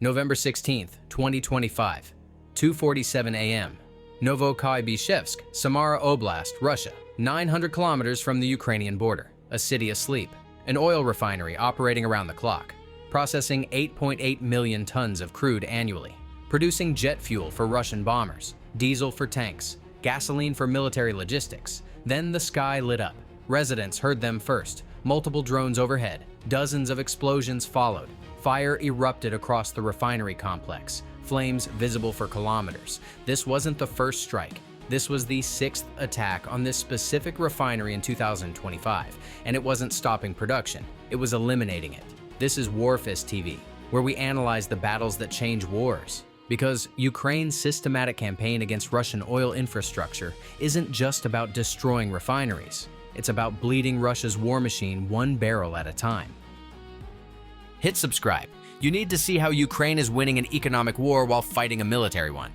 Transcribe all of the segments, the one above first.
November 16th, 2025, 2:47 a.m. Novokuybyshevsk, Samara Oblast, Russia, 900 kilometers from the Ukrainian border, a city asleep, an oil refinery operating around the clock, processing 8.8 million tons of crude annually, producing jet fuel for Russian bombers, diesel for tanks, gasoline for military logistics. Then the sky lit up. Residents heard them first. Multiple drones overhead. Dozens of explosions followed. Fire erupted across the refinery complex, flames visible for kilometers. This wasn't the first strike. This was the 6th attack on this specific refinery in 2025, and it wasn't stopping production, it was eliminating it. This is WarFist TV, where we analyze the battles that change wars. Because Ukraine's systematic campaign against Russian oil infrastructure isn't just about destroying refineries. It's about bleeding Russia's war machine one barrel at a time. Hit subscribe. You need to see how Ukraine is winning an economic war while fighting a military one.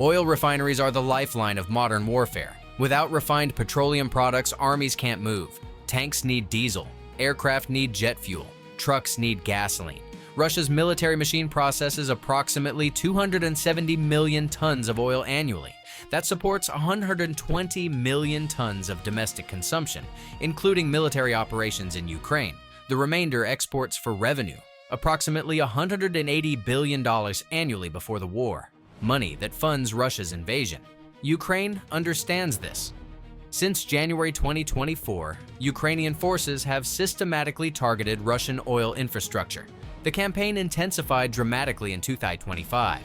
Oil refineries are the lifeline of modern warfare. Without refined petroleum products, armies can't move. Tanks need diesel. Aircraft need jet fuel. Trucks need gasoline. Russia's military machine processes approximately 270 million tons of oil annually. That supports 120 million tons of domestic consumption, including military operations in Ukraine. The remainder exports for revenue, approximately $180 billion annually before the war, money that funds Russia's invasion. Ukraine understands this. Since January 2024, Ukrainian forces have systematically targeted Russian oil infrastructure. The campaign intensified dramatically in 2025.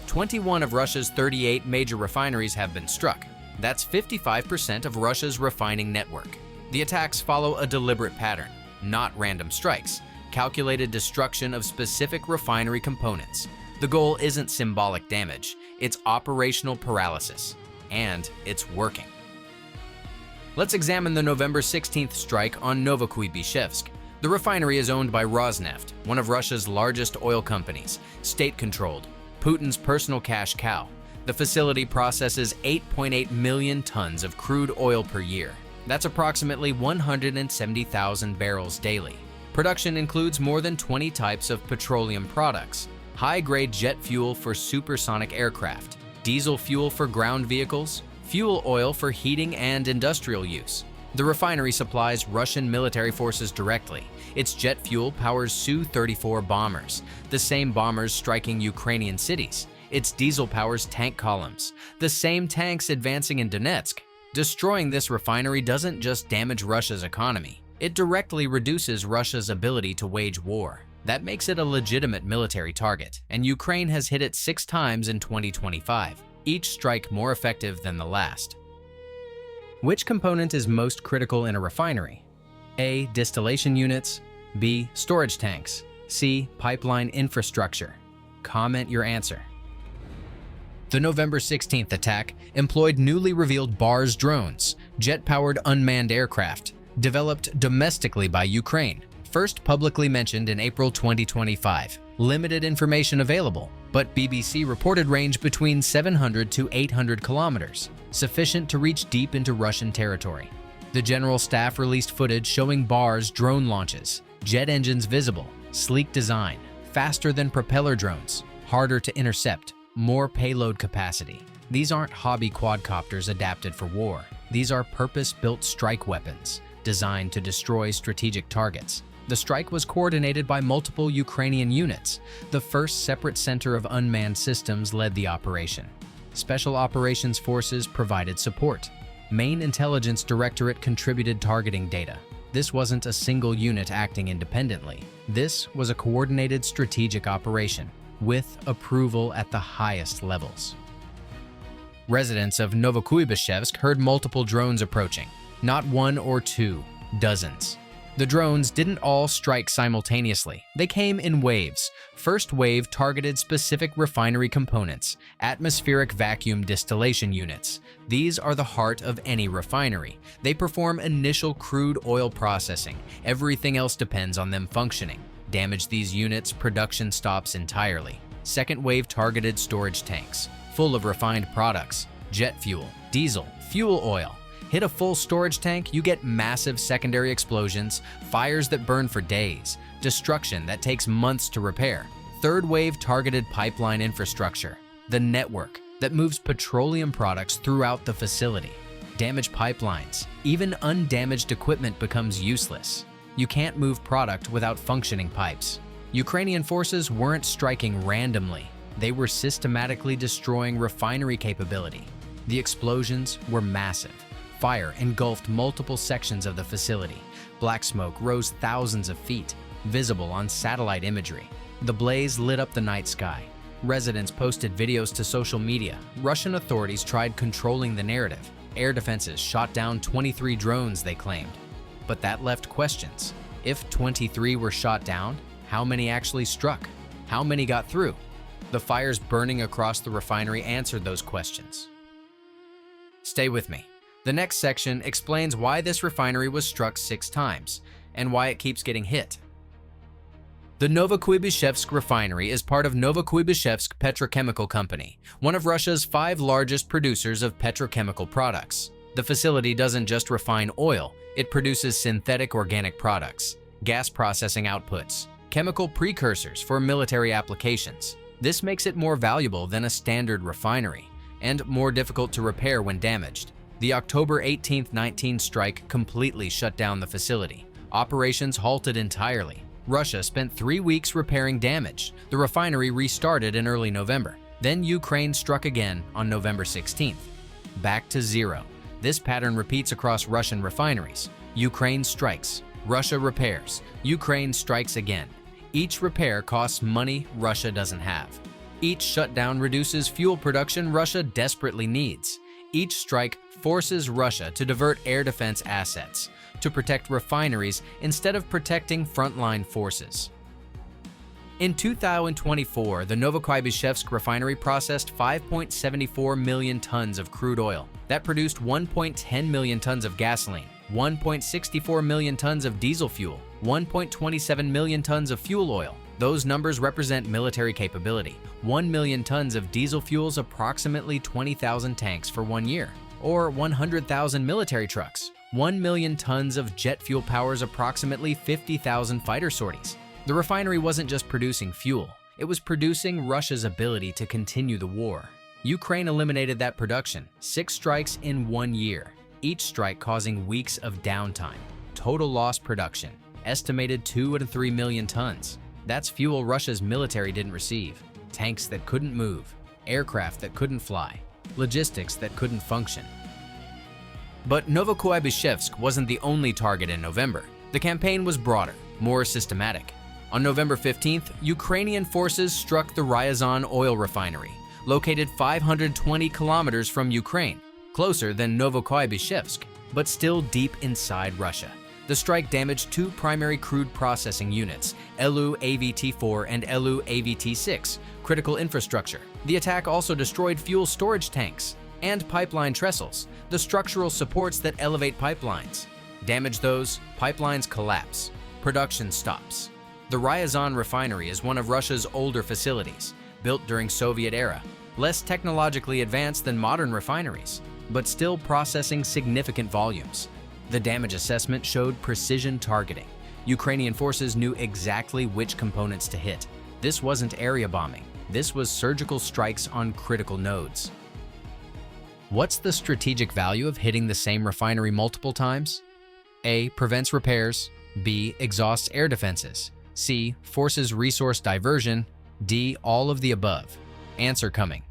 21 of Russia's 38 major refineries have been struck. That's 55% of Russia's refining network. The attacks follow a deliberate pattern, not random strikes, calculated destruction of specific refinery components. The goal isn't symbolic damage, it's operational paralysis. And it's working. Let's examine the November 16th strike on Novokuybyshevsk. The refinery is owned by Rosneft, one of Russia's largest oil companies, state-controlled, Putin's personal cash cow. The facility processes 8.8 million tons of crude oil per year. That's approximately 170,000 barrels daily. Production includes more than 20 types of petroleum products, high-grade jet fuel for supersonic aircraft, diesel fuel for ground vehicles, fuel oil for heating and industrial use. The refinery supplies Russian military forces directly. Its jet fuel powers Su-34 bombers, the same bombers striking Ukrainian cities. Its diesel powers tank columns, the same tanks advancing in Donetsk. Destroying this refinery doesn't just damage Russia's economy, it directly reduces Russia's ability to wage war. That makes it a legitimate military target, and Ukraine has hit it 6 times in 2025, each strike more effective than the last. Which component is most critical in a refinery? A. Distillation units. B. Storage tanks. C. Pipeline infrastructure. Comment your answer. The November 16th attack employed newly revealed BARS drones, jet-powered unmanned aircraft, developed domestically by Ukraine, first publicly mentioned in April 2025. Limited information available, but BBC reported range between 700 to 800 kilometers, sufficient to reach deep into Russian territory. The General Staff released footage showing BARS drone launches, jet engines visible, sleek design, faster than propeller drones, harder to intercept, more payload capacity. These aren't hobby quadcopters adapted for war. These are purpose-built strike weapons, designed to destroy strategic targets. The strike was coordinated by multiple Ukrainian units. The first separate center of unmanned systems led the operation. Special Operations Forces provided support. Main Intelligence Directorate contributed targeting data. This wasn't a single unit acting independently. This was a coordinated strategic operation, with approval at the highest levels. Residents of Novokuybyshevsk heard multiple drones approaching. Not one or two, dozens. The drones didn't all strike simultaneously. They came in waves. First wave targeted specific refinery components, atmospheric vacuum distillation units. These are the heart of any refinery. They perform initial crude oil processing. Everything else depends on them functioning. Damage these units, production stops entirely. Second wave targeted storage tanks, full of refined products, jet fuel, diesel, fuel oil. Hit a full storage tank, you get massive secondary explosions, fires that burn for days, destruction that takes months to repair. third-wave targeted pipeline infrastructure, the network that moves petroleum products throughout the facility. Damaged pipelines, even undamaged equipment becomes useless. You can't move product without functioning pipes. Ukrainian forces weren't striking randomly. They were systematically destroying refinery capability. The explosions were massive. Fire engulfed multiple sections of the facility. Black smoke rose thousands of feet, visible on satellite imagery. The blaze lit up the night sky. Residents posted videos to social media. Russian authorities tried controlling the narrative. Air defenses shot down 23 drones, they claimed. But that left questions. If 23 were shot down, how many actually struck? How many got through? The fires burning across the refinery answered those questions. Stay with me. The next section explains why this refinery was struck 6 times and why it keeps getting hit. The Novokuybyshevsk refinery is part of Novokuybyshevsk Petrochemical Company, one of Russia's 5 largest producers of petrochemical products. The facility doesn't just refine oil, it produces synthetic organic products, gas processing outputs, chemical precursors for military applications. This makes it more valuable than a standard refinery and more difficult to repair when damaged. The October 18, 19 strike completely shut down the facility. Operations halted entirely. Russia spent 3 weeks repairing damage. The refinery restarted in early November. Then Ukraine struck again on November 16th. Back to zero. This pattern repeats across Russian refineries. Ukraine strikes, Russia repairs, Ukraine strikes again. Each repair costs money Russia doesn't have. Each shutdown reduces fuel production Russia desperately needs. Each strike forces Russia to divert air defense assets to protect refineries instead of protecting frontline forces. In 2024, the Novokuybyshevsk refinery processed 5.74 million tons of crude oil. That produced 1.10 million tons of gasoline, 1.64 million tons of diesel fuel, 1.27 million tons of fuel oil. Those numbers represent military capability. 1 million tons of diesel fuels approximately 20,000 tanks for 1 year, or 100,000 military trucks. 1 million tons of jet fuel powers approximately 50,000 fighter sorties. The refinery wasn't just producing fuel, it was producing Russia's ability to continue the war. Ukraine eliminated that production, 6 strikes in 1 year, each strike causing weeks of downtime. Total lost production, estimated 2 to 3 million tons. That's fuel Russia's military didn't receive. Tanks that couldn't move, aircraft that couldn't fly, logistics that couldn't function. But Novokuybyshevsk wasn't the only target in November. The campaign was broader, more systematic. On November 15th, Ukrainian forces struck the Ryazan oil refinery, located 520 kilometers from Ukraine, closer than Novokuybyshevsk, but still deep inside Russia. The strike damaged 2 primary crude processing units, LU AVT-4 and LU AVT-6, critical infrastructure. The attack also destroyed fuel storage tanks and pipeline trestles, the structural supports that elevate pipelines. Damage those, pipelines collapse, production stops. The Ryazan refinery is one of Russia's older facilities, built during Soviet era, less technologically advanced than modern refineries, but still processing significant volumes. The damage assessment showed precision targeting. Ukrainian forces knew exactly which components to hit. This wasn't area bombing. This was surgical strikes on critical nodes. What's the strategic value of hitting the same refinery multiple times? A. Prevents repairs. B. Exhausts air defenses. C. Forces resource diversion. D. All of the above. Answer coming.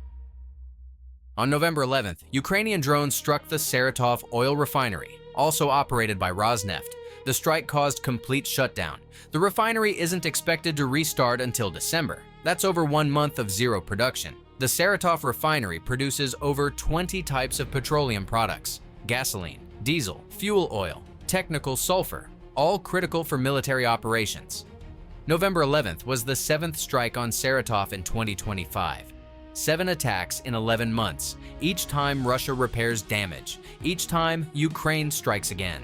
On November 11th, Ukrainian drones struck the Saratov oil refinery, also operated by Rosneft. The strike caused complete shutdown. The refinery isn't expected to restart until December. That's over 1 month of zero production. The Saratov refinery produces over 20 types of petroleum products: gasoline, diesel, fuel oil, technical sulfur, all critical for military operations. November 11th was the 7th strike on Saratov in 2025. 7 attacks in 11 months. Each time Russia repairs damage. Each time Ukraine strikes again.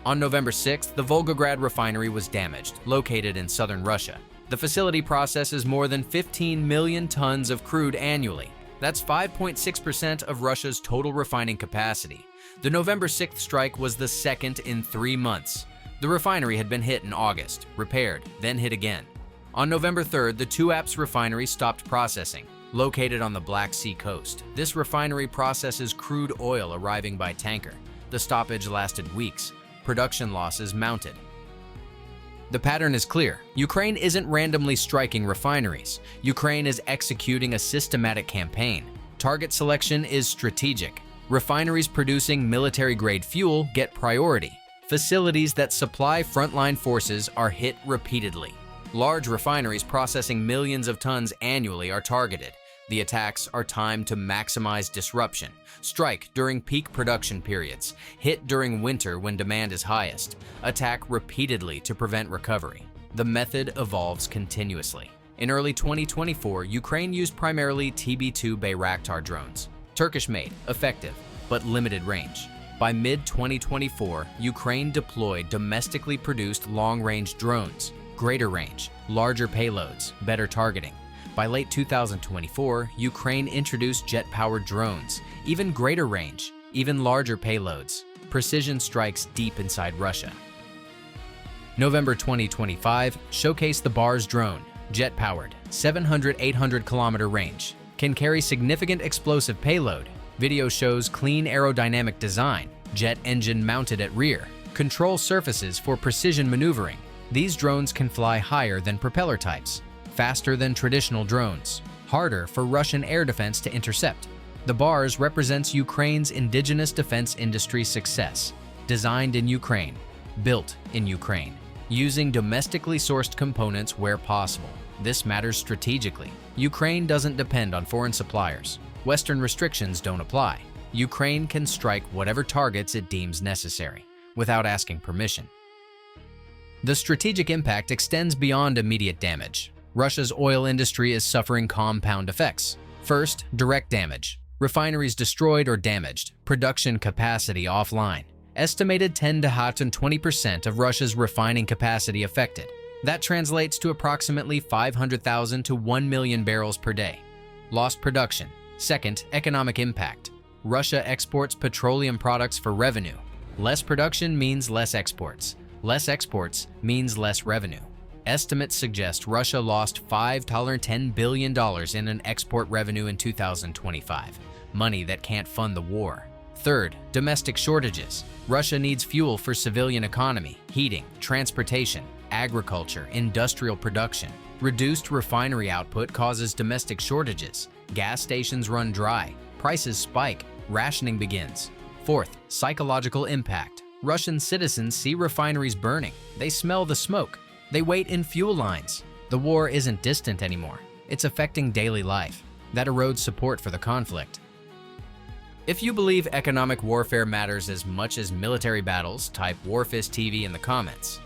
On November 6th, the Volgograd refinery was damaged, located in southern Russia. The facility processes more than 15 million tons of crude annually. That's 5.6% of Russia's total refining capacity. The November 6th strike was the 2nd in 3 months. The refinery had been hit in August, repaired, then hit again. On November 3rd, the Tuapse refinery stopped processing. Located on the Black Sea coast, this refinery processes crude oil arriving by tanker. The stoppage lasted weeks. Production losses mounted. The pattern is clear. Ukraine isn't randomly striking refineries. Ukraine is executing a systematic campaign. Target selection is strategic. Refineries producing military-grade fuel get priority. Facilities that supply frontline forces are hit repeatedly. Large refineries processing millions of tons annually are targeted. The attacks are timed to maximize disruption. Strike during peak production periods. Hit during winter when demand is highest. Attack repeatedly to prevent recovery. The method evolves continuously. In early 2024, Ukraine used primarily TB2 Bayraktar drones. Turkish-made, effective, but limited range. By mid-2024, Ukraine deployed domestically produced long-range drones. Greater range, larger payloads, better targeting. By late 2024, Ukraine introduced jet-powered drones, even greater range, even larger payloads, precision strikes deep inside Russia. November 2025 showcased the Bars drone, jet-powered, 700-800 kilometer range, can carry significant explosive payload. Video shows clean aerodynamic design, jet engine mounted at rear, control surfaces for precision maneuvering. These drones can fly higher than propeller types, faster than traditional drones, harder for Russian air defense to intercept. The Bars represents Ukraine's indigenous defense industry success, designed in Ukraine, built in Ukraine, using domestically sourced components where possible. This matters strategically. Ukraine doesn't depend on foreign suppliers. Western restrictions don't apply. Ukraine can strike whatever targets it deems necessary, without asking permission. The strategic impact extends beyond immediate damage. Russia's oil industry is suffering compound effects. First, direct damage. Refineries destroyed or damaged. Production capacity offline. Estimated 10 to 20% of Russia's refining capacity affected. That translates to approximately 500,000 to 1 million barrels per day. Lost production. Second, economic impact. Russia exports petroleum products for revenue. Less production means less exports. Less exports means less revenue. Estimates suggest Russia lost $10 billion in an export revenue in 2025, money that can't fund the war. Third, domestic shortages. Russia needs fuel for civilian economy, heating, transportation, agriculture, industrial production. Reduced refinery output causes domestic shortages. Gas stations run dry, prices spike, rationing begins. Fourth, psychological impact. Russian citizens see refineries burning. They smell the smoke. They wait in fuel lines. The war isn't distant anymore. It's affecting daily life. That erodes support for the conflict. If you believe economic warfare matters as much as military battles, type WarFist TV in the comments.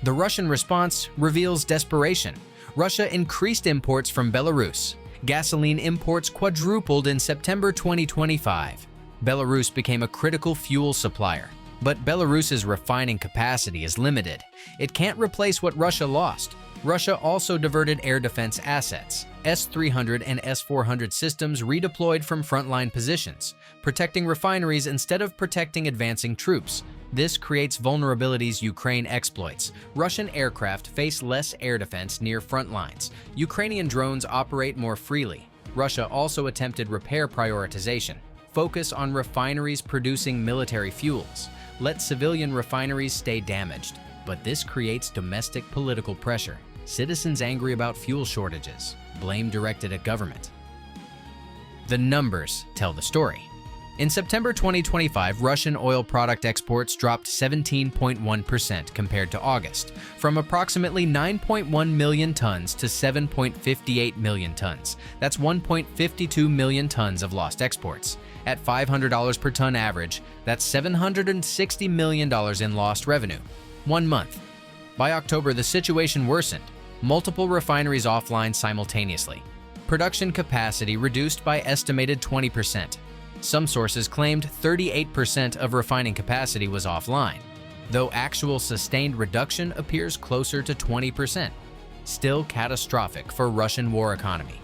The Russian response reveals desperation. Russia increased imports from Belarus. Gasoline imports quadrupled in September 2025. Belarus became a critical fuel supplier, but Belarus's refining capacity is limited. It can't replace what Russia lost. Russia also diverted air defense assets. S-300 and S-400 systems redeployed from frontline positions, protecting refineries instead of protecting advancing troops. This creates vulnerabilities Ukraine exploits. Russian aircraft face less air defense near front lines. Ukrainian drones operate more freely. Russia also attempted repair prioritization. Focus on refineries producing military fuels. Let civilian refineries stay damaged. But this creates domestic political pressure. Citizens angry about fuel shortages. Blame directed at government. The numbers tell the story. In September 2025, Russian oil product exports dropped 17.1% compared to August, from approximately 9.1 million tons to 7.58 million tons. That's 1.52 million tons of lost exports. At $500 per ton average, that's $760 million in lost revenue. 1 month. By October, the situation worsened. Multiple refineries offline simultaneously. Production capacity reduced by estimated 20%. Some sources claimed 38% of refining capacity was offline, though actual sustained reduction appears closer to 20%. Still catastrophic for Russian war economy.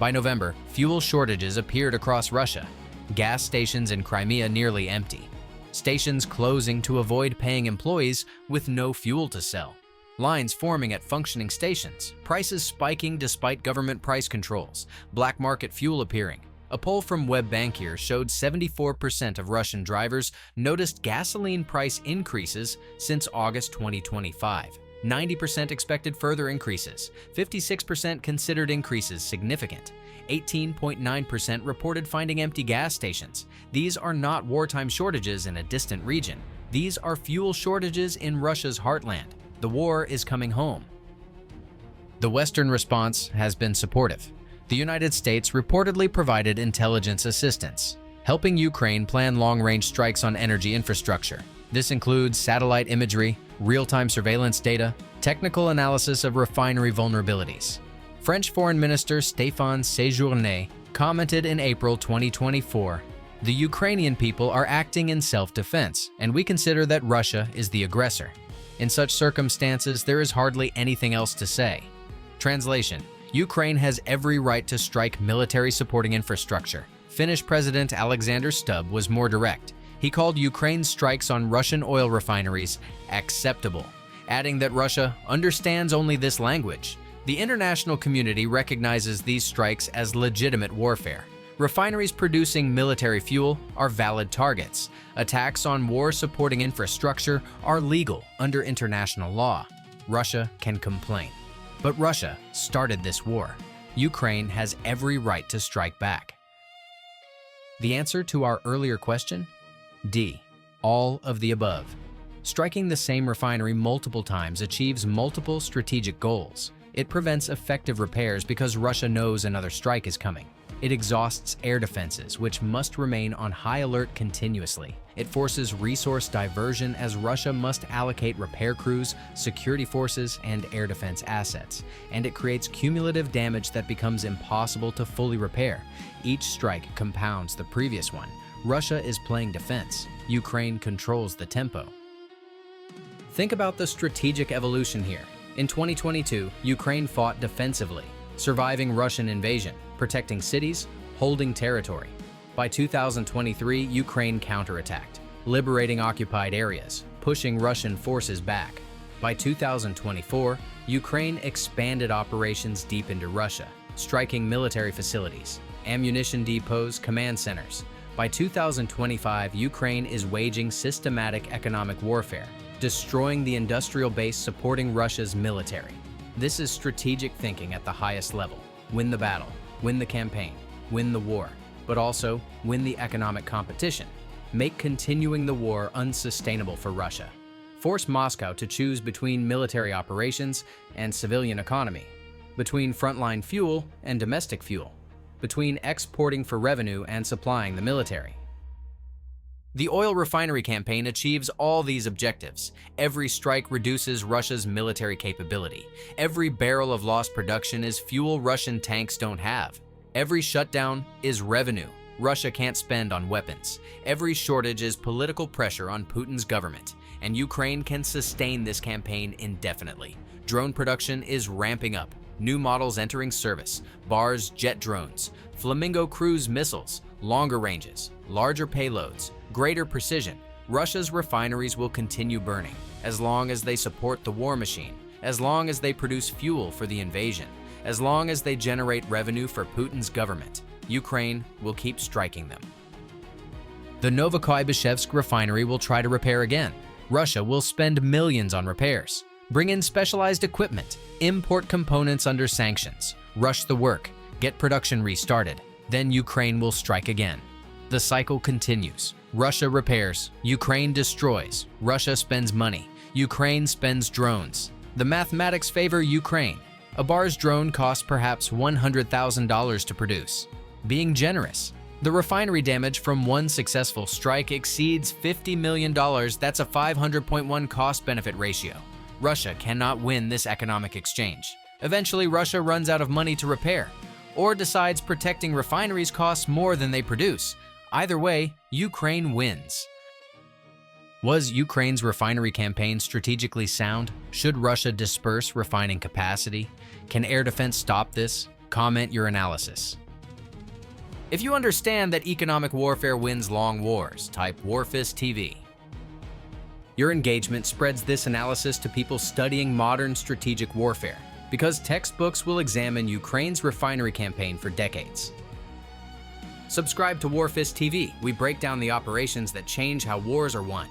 By November, fuel shortages appeared across Russia. Gas stations in Crimea nearly empty. Stations closing to avoid paying employees with no fuel to sell. lines forming at functioning stations, prices spiking despite government price controls, black market fuel appearing. A poll from Web Bankier showed 74% of Russian drivers noticed gasoline price increases since August 2025. 90% expected further increases. 56% considered increases significant. 18.9% reported finding empty gas stations. These are not wartime shortages in a distant region. These are fuel shortages in Russia's heartland. The war is coming home. The Western response has been supportive. The United States reportedly provided intelligence assistance, helping Ukraine plan long-range strikes on energy infrastructure. This includes satellite imagery, real-time surveillance data, technical analysis of refinery vulnerabilities. French Foreign Minister Stéphane Séjourné commented in April 2024, "The Ukrainian people are acting in self-defense, and we consider that Russia is the aggressor. In such circumstances, there is hardly anything else to say." Translation: Ukraine has every right to strike military supporting infrastructure. Finnish President Alexander Stubb was more direct. He called Ukraine's strikes on Russian oil refineries acceptable, adding that Russia understands only this language. The international community recognizes these strikes as legitimate warfare. Refineries producing military fuel are valid targets. Attacks on war-supporting infrastructure are legal under international law. Russia can complain. But Russia started this war. Ukraine has every right to strike back. The answer to our earlier question? D. All of the above. Striking the same refinery multiple times achieves multiple strategic goals. It prevents effective repairs because Russia knows another strike is coming. It exhausts air defenses, which must remain on high alert continuously. It forces resource diversion as Russia must allocate repair crews, security forces, and air defense assets. And it creates cumulative damage that becomes impossible to fully repair. Each strike compounds the previous one. Russia is playing defense. Ukraine controls the tempo. Think about the strategic evolution here. In 2022, Ukraine fought defensively, surviving Russian invasion, protecting cities, holding territory. By 2023, Ukraine counterattacked, liberating occupied areas, pushing Russian forces back. By 2024, Ukraine expanded operations deep into Russia, striking military facilities, ammunition depots, command centers. By 2025, Ukraine is waging systematic economic warfare, destroying the industrial base supporting Russia's military. This is strategic thinking at the highest level. Win the battle, win the campaign, win the war, but also win the economic competition. Make continuing the war unsustainable for Russia. Force Moscow to choose between military operations and civilian economy, between frontline fuel and domestic fuel, between exporting for revenue and supplying the military. The oil refinery campaign achieves all these objectives. Every strike reduces Russia's military capability. Every barrel of lost production is fuel Russian tanks don't have. Every shutdown is revenue Russia can't spend on weapons. Every shortage is political pressure on Putin's government, and Ukraine can sustain this campaign indefinitely. Drone production is ramping up. New models entering service, Bars jet drones, Flamingo cruise missiles, longer ranges, larger payloads, greater precision. Russia's refineries will continue burning as long as they support the war machine, as long as they produce fuel for the invasion, as long as they generate revenue for Putin's government. Ukraine will keep striking them. The Novokuybyshevsk refinery will try to repair again. Russia will spend millions on repairs. Bring in specialized equipment, import components under sanctions, rush the work, get production restarted. Then Ukraine will strike again. The cycle continues. Russia repairs, Ukraine destroys. Russia spends money, Ukraine spends drones. The mathematics favor Ukraine. A Bars drone costs perhaps $100,000 to produce. Being generous. The refinery damage from one successful strike exceeds $50 million. That's a 500.1 cost-benefit ratio. Russia cannot win this economic exchange. Eventually, Russia runs out of money to repair, or decides protecting refineries costs more than they produce. Either way, Ukraine wins. Was Ukraine's refinery campaign strategically sound? Should Russia disperse refining capacity? Can air defense stop this? Comment your analysis. If you understand that economic warfare wins long wars, type WarFist TV. Your engagement spreads this analysis to people studying modern strategic warfare, because textbooks will examine Ukraine's refinery campaign for decades. Subscribe to WarFist TV. We break down the operations that change how wars are won.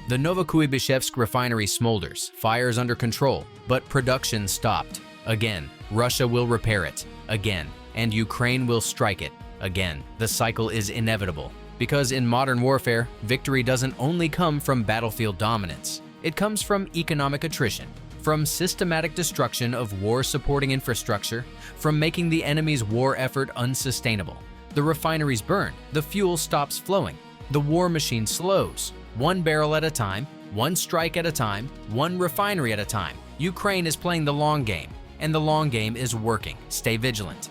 The Novokuybyshevsk refinery smolders, fires under control, but production stopped. Again, Russia will repair it. Again, and Ukraine will strike it. Again, the cycle is inevitable. Because in modern warfare, victory doesn't only come from battlefield dominance. It comes from economic attrition, from systematic destruction of war-supporting infrastructure, from making the enemy's war effort unsustainable. The refineries burn, the fuel stops flowing, the war machine slows. One barrel at a time, one strike at a time, one refinery at a time. Ukraine is playing the long game, and the long game is working. Stay vigilant.